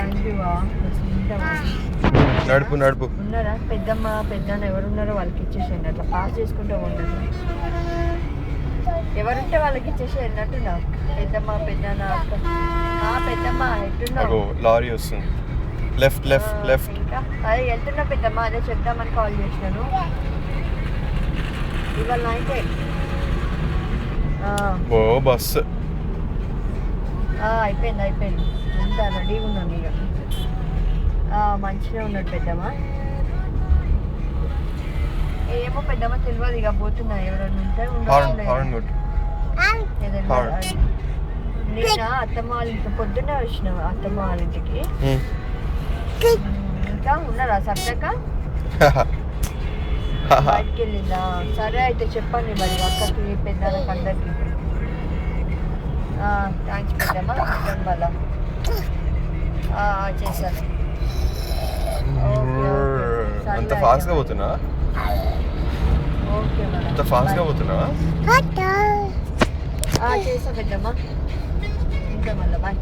Thank you. నడుపు నడుపు. ఉన్నారా పెద్దమ్మ పెద్దన్న ఎవరున్నారో వాళ్ళకి ఇచ్చేసేయండి, అట్లా పాస్ చేసుకుంటూ ఉండదు. ఎవరుంటే వాళ్ళకి ఇచ్చేసేయండి అన్నట్టున్నా. పెద్దమ్మ పెద్దన్న అక్క. పెద్దమ్మ ఎట్టున్నావు? లారీ వస్తుంది. Left left left. ఇంకా అదే వెళ్తున్నా పెద్దమ్మ, అదే చెప్దామని కాల్ చేసినాను. ఇవాళ నైటే ఓ బస్సు అయిపోయింది అంతా రెడీగా ఉన్నాను ఇక. మంచిగా ఉన్నాడు పెద్దమ్మ. ఏమో పెద్దమ్మ తెలియదు ఇక, పోతున్నా ఎవరైనా ఉంటే నేను అత్తమ్మ వాళ్ళ ఇంటికి పొద్దున్నే వచ్చిన, అత్తమ్మ వాళ్ళ ఇంటికి. ఇంకా ఉన్నారా సబ్జెక్ట్ బయటికి వెళ్ళిందా? సరే అయితే చెప్పండి మరి అక్కకి పెద్దలకు అందరికి. థ్యాంక్స్ పెద్దమ్మ. వల్ల చేశాను. అంత ఫాస్ట్గా పోతున్నా? Okay madam. అంత ఫాస్ట్గా పోతున్నా? చేసా పెద్దమ్మ. ఇంకా మళ్ళీ బాయ్.